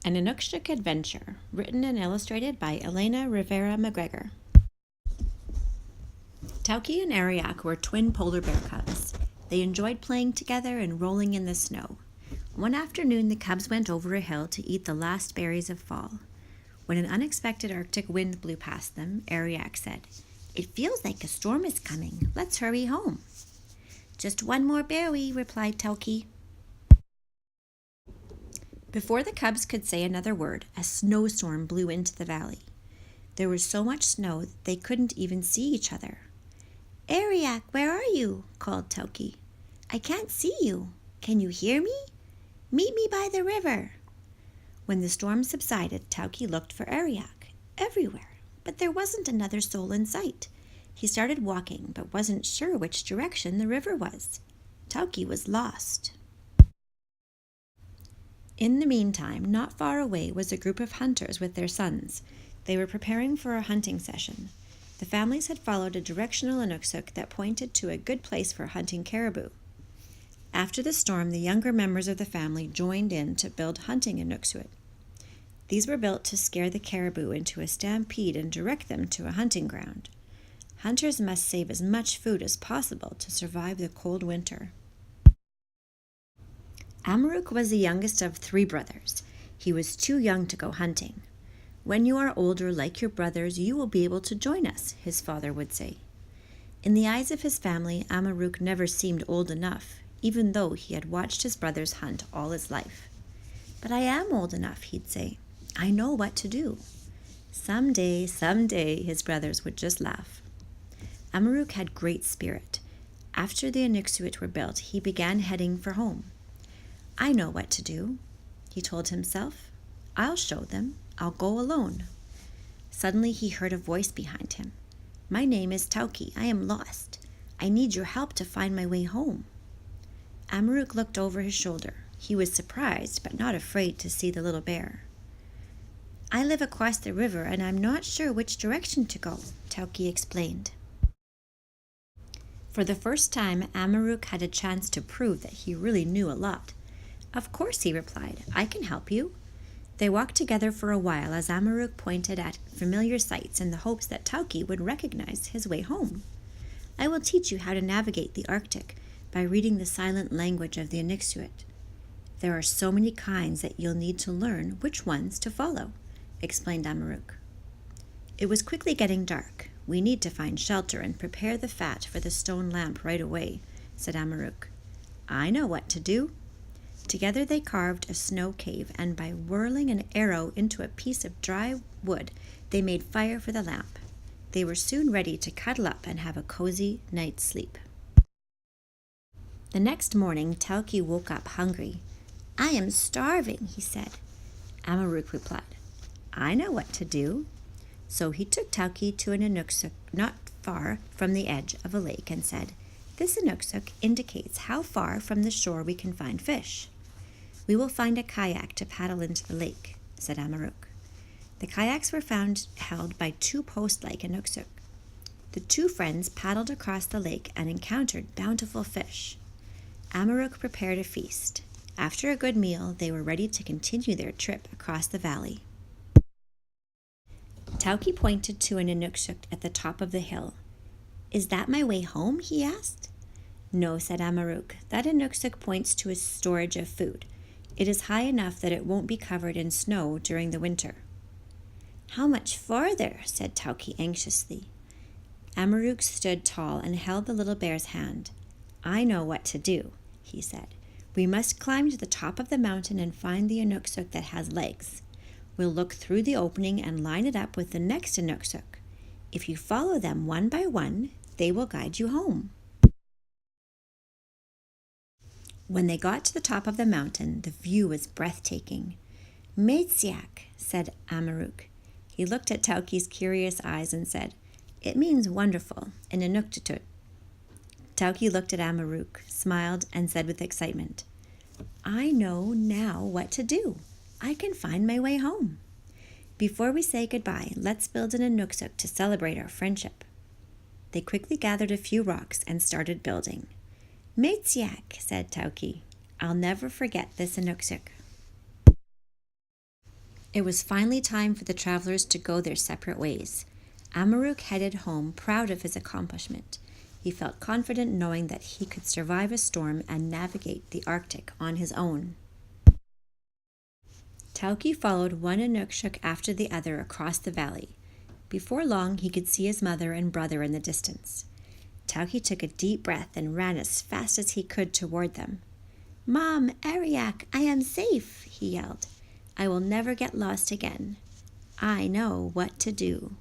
An Inuksuk Adventure, written and illustrated by Elena Rivera McGregor. Tauki and Ariak were twin polar bear cubs. They enjoyed playing together and rolling in the snow. One afternoon, the cubs went over a hill to eat the last berries of fall. When an unexpected Arctic wind blew past them, Ariak said, "It feels like a storm is coming. Let's hurry home." "Just one more berry," replied Tauki. Before the cubs could say another word, a snowstorm blew into the valley. There was so much snow that they couldn't even see each other. "Ariak, where are you?" called Tauki. "I can't see you. Can you hear me? Meet me by the river." When the storm subsided, Tauki looked for Ariak everywhere, but there wasn't another soul in sight. He started walking, but wasn't sure which direction the river was. Tauki was lost. In the meantime, not far away was a group of hunters with their sons. They were preparing for a hunting session. The families had followed a directional Inuksuk that pointed to a good place for hunting caribou. After the storm, the younger members of the family joined in to build hunting Inuksuk. These were built to scare the caribou into a stampede and direct them to a hunting ground. Hunters must save as much food as possible to survive the cold winter. Amaruk was the youngest of 3 brothers. He was too young to go hunting. "When you are older, like your brothers, you will be able to join us," his father would say. In the eyes of his family, Amaruk never seemed old enough, even though he had watched his brothers hunt all his life. "But I am old enough," he'd say. "I know what to do." Someday, his brothers would just laugh. Amaruk had great spirit. After the Inuksuk were built, he began heading for home. "I know what to do," he told himself. "I'll show them. I'll go alone." Suddenly he heard a voice behind him. "My name is Tauki. I am lost. I need your help to find my way home." Amaruk looked over his shoulder. He was surprised, but not afraid to see the little bear. "I live across the river, and I'm not sure which direction to go," Tauki explained. For the first time, Amaruk had a chance to prove that he really knew a lot. "Of course," he replied. "I can help you." They walked together for a while as Amaruk pointed at familiar sights in the hopes that Tauki would recognize his way home. "I will teach you how to navigate the Arctic by reading the silent language of the Inuksuk. There are so many kinds that you'll need to learn which ones to follow," explained Amaruk. "It was quickly getting dark. We need to find shelter and prepare the fat for the stone lamp right away," said Amaruk. "I know what to do." Together they carved a snow cave, and by whirling an arrow into a piece of dry wood, they made fire for the lamp. They were soon ready to cuddle up and have a cozy night's sleep. The next morning, Tauki woke up hungry. "I am starving," he said. Amaruk replied, "I know what to do." So he took Tauki to an Inuksuk not far from the edge of a lake and said, "This Inuksuk indicates how far from the shore we can find fish." "We will find a kayak to paddle into the lake," said Amaruk. The kayaks were found held by 2 post-like Inuksuk. The 2 friends paddled across the lake and encountered bountiful fish. Amaruk prepared a feast. After a good meal, they were ready to continue their trip across the valley. Tauki pointed to an Inuksuk at the top of the hill. "Is that my way home?" he asked. "No," said Amaruk. "That Inuksuk points to a storage of food. It is high enough that it won't be covered in snow during the winter." "How much farther?" said Tauki anxiously. Amaruk stood tall and held the little bear's hand. "I know what to do," he said. "We must climb to the top of the mountain and find the Inuksuk that has legs. We'll look through the opening and line it up with the next Inuksuk. If you follow them one by one, they will guide you home." When they got to the top of the mountain, the view was breathtaking. "Meitsiak," said Amaruk. He looked at Tauki's curious eyes and said, "It means wonderful in Inuktitut." Tauki looked at Amaruk, smiled, and said with excitement, "I know now what to do. I can find my way home. Before we say goodbye, let's build an Inuksuk to celebrate our friendship." They quickly gathered a few rocks and started building. "Meitsiak," said Tauki. "I'll never forget this Inuksuk." It was finally time for the travelers to go their separate ways. Amaruk headed home proud of his accomplishment. He felt confident knowing that he could survive a storm and navigate the Arctic on his own. Tauki followed one Inuksuk after the other across the valley. Before long, he could see his mother and brother in the distance. Tauki took a deep breath and ran as fast as he could toward them. "Mom, Ariak, I am safe," he yelled. "I will never get lost again. I know what to do."